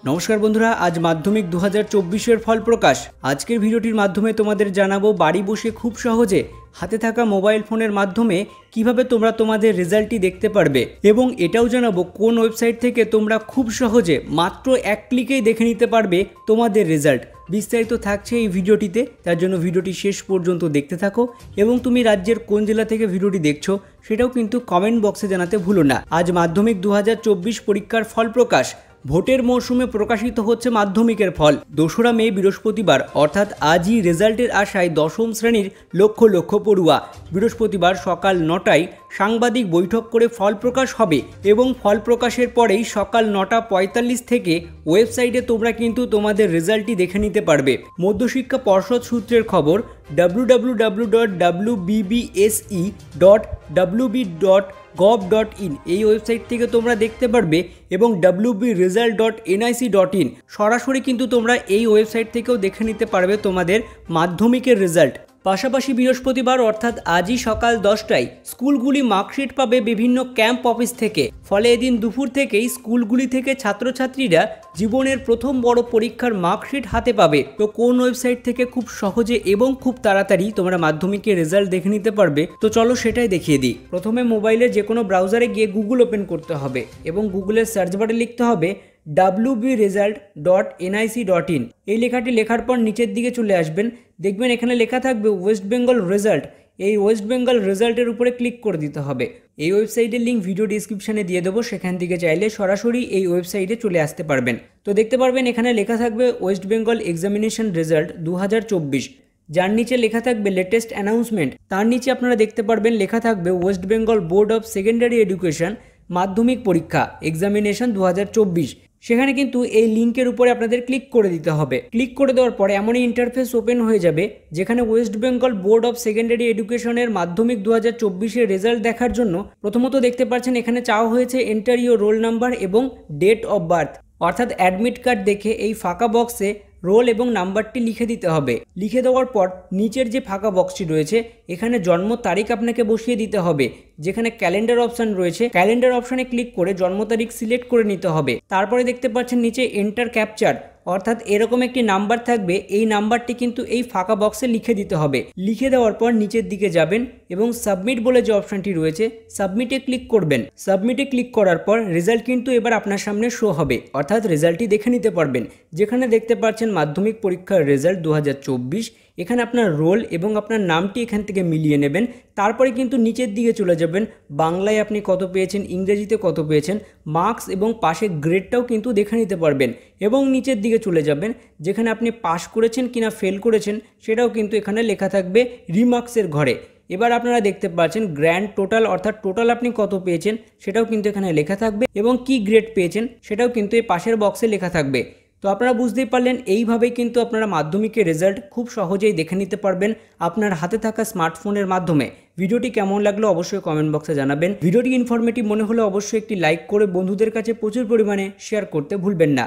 नमस्कार बंधुरा आज माध्यमिक 2024 फल प्रकाश। आजकेर भिडियोटिर माध्यमे तोमादेर जानाबो बाड़ी बसे खूब सहजे हाथे थाका मोबाइल फोनेर माध्यमे किभाबे तोमरा तोमादेर रेजाल्टटी देखते पारबे एबं एटाओ जानाबो कोन वेबसाइट थेके तोमरा खूब सहजे मात्र एक क्लिकेई देखे निते पारबे तोमादेर रेजाल्ट। विस्तारित थाकছে এই ভিডিওটিতে, তার জন্য ভিডিওটি শেষ পর্যন্ত দেখতে থাকো এবং তুমি রাজ্যের কোন জেলা থেকে ভিডিওটি দেখছো সেটাও কিন্তু কমেন্ট বক্সে জানাতে ভুলো না। আজ মাধ্যমিক 2024 পরীক্ষার ফল প্রকাশ। ভোটের মৌসুমে প্রকাশিত হচ্ছে মাধ্যমিকের ফল। 2রা মে বৃহস্পতিবার অর্থাৎ আজই রেজাল্টের আশায় দশম শ্রেণীর লক্ষ লক্ষ পড়ুয়া। বৃহস্পতিবার সকাল 9টায় সাংবাদিক বৈঠক করে ফল প্রকাশ হবে এবং ফল প্রকাশের পরেই সকাল 9:45 থেকে ওয়েবসাইটে তোমরা কিন্তু তোমাদের রেজাল্টটি দেখে নিতে পারবে। মধ্যশিক্ষা পর্ষদ সূত্রের খবর www.wbse.wb.gov.in এই ওয়েবসাইট থেকে তোমরা দেখতে পারবে এবং wbresult.nic.in সরাসরি কিন্তু তোমরা এই ওয়েবসাইট থেকেও দেখে নিতে পারবে তোমাদের মাধ্যমিকের রেজাল্ট। পাশাপাশি বৃহস্পতিবার অর্থাৎ আজই সকাল 10টায় স্কুলগুলি মার্কশিট পাবে বিভিন্ন ক্যাম্প অফিস থেকে। ফলে এদিন দুপুর থেকেই স্কুলগুলি থেকে ছাত্রছাত্রীরা জীবনের প্রথম বড় পরীক্ষার মার্কশিট হাতে পাবে। তো কোন ওয়েবসাইট থেকে খুব সহজে এবং খুব তাড়াতাড়ি তোমরা মাধ্যমিকের রেজাল্ট দেখে নিতে পারবে, তো চলো সেটাই দেখিয়ে দিই। প্রথমে মোবাইলের যে কোনো ব্রাউজারে গিয়ে গুগল ওপেন করতে হবে এবং গুগলের সার্চ বারে লিখতে হবে wbresult.nic.in। এই লেখাটি লেখার পর নিচের দিকে চলে আসবেন, দেখবেন এখানে লেখা থাকবে ওয়েস্ট বেঙ্গল রেজাল্ট। এই ওয়েস্ট বেঙ্গল রেজাল্টের উপরে ক্লিক করে দিতে হবে। এই ওয়েবসাইটের লিঙ্ক ভিডিও ডিসক্রিপশনে দিয়ে দেবো, সেখান থেকে চাইলে সরাসরি এই ওয়েবসাইটে চলে আসতে পারবেন। তো দেখতে পারবেন এখানে লেখা থাকবে ওয়েস্ট বেঙ্গল এক্সামিনেশন রেজাল্ট 2024, যার নিচে লেখা থাকবে লেটেস্ট অ্যানাউন্সমেন্ট। তার নিচে আপনারা দেখতে পারবেন লেখা থাকবে West Bengal board of secondary education মাধ্যমিক পরীক্ষা এক্সামিনেশন 2024। সেখানে কিন্তু এই লিঙ্কের উপরে আপনাদের ক্লিক করে দিতে হবে। ক্লিক করে দেওয়ার পরে এমনই ইন্টারফেস ওপেন হয়ে যাবে যেখানে West Bengal board of secondary এডুকেশনের মাধ্যমিক 2024-এর রেজাল্ট দেখার জন্য প্রথমত দেখতে পাচ্ছেন এখানে চাওয়া হয়েছে এন্টার ইউর রোল নাম্বার এবং ডেট অফ বার্থ, অর্থাৎ অ্যাডমিট কার্ড দেখে এই ফাঁকা বক্সে রোল এবং নাম্বারটি লিখে দিতে হবে। লিখে দেওয়ার পর নিচের যে ফাঁকা বক্সটি রয়েছে এখানে জন্ম তারিখ আপনাকে বসিয়ে দিতে হবে। যেখানে ক্যালেন্ডার অপশান রয়েছে ক্যালেন্ডার অপশানে ক্লিক করে জন্ম তারিখ সিলেক্ট করে নিতে হবে। তারপরে দেখতে পাচ্ছেন নিচে এন্টার ক্যাপচার, অর্থাৎ এরকম একটি নাম্বার থাকবে, এই নাম্বারটি কিন্তু এই ফাঁকা বক্সে লিখে দিতে হবে। লিখে দেওয়ার পর নিচের দিকে যাবেন এবং সাবমিট বলে যে অপশানটি রয়েছে সাবমিটে ক্লিক করবেন। সাবমিটে ক্লিক করার পর রেজাল্ট কিন্তু এবার আপনার সামনে শো হবে, অর্থাৎ রেজাল্টটি দেখে নিতে পারবেন। যেখানে দেখতে পাচ্ছেন মাধ্যমিক পরীক্ষার রেজাল্ট 2024, এখানে আপনার রোল এবং আপনার নামটি এখান থেকে মিলিয়ে নেবেন। তারপরে কিন্তু নিচের দিকে চলে যাবেন, বাংলায় আপনি কত পেয়েছেন, ইংরেজিতে কত পেয়েছেন, মার্কস এবং পাশে গ্রেডটাও কিন্তু দেখে নিতে পারবেন। এবং নিচের দিকে চলে যাবেন যেখানে আপনি পাস করেছেন কিনা ফেল করেছেন সেটাও কিন্তু এখানে লেখা থাকবে রিমার্কসের ঘরে। এবার আপনারা দেখতে পাচ্ছেন গ্র্যান্ড টোটাল, অর্থাৎ টোটাল আপনি কত পেয়েছেন সেটাও কিন্তু এখানে লেখা থাকবে এবং কি গ্রেড পেয়েছেন সেটাও কিন্তু এই পাশের বক্সে লেখা থাকবে। তো আপনারা বুঝতেই পারলেন এইভাবেই কিন্তু আপনারা মাধ্যমিকের রেজাল্ট খুব সহজেই দেখে নিতে পারবেন আপনার হাতে থাকা স্মার্টফোনের মাধ্যমে। ভিডিওটি কেমন লাগলো অবশ্যই কমেন্ট বক্সে জানাবেন। ভিডিওটি ইনফরমেটিভ মনে হলে অবশ্যই একটি লাইক করে বন্ধুদের কাছে প্রচুর পরিমাণে শেয়ার করতে ভুলবেন না।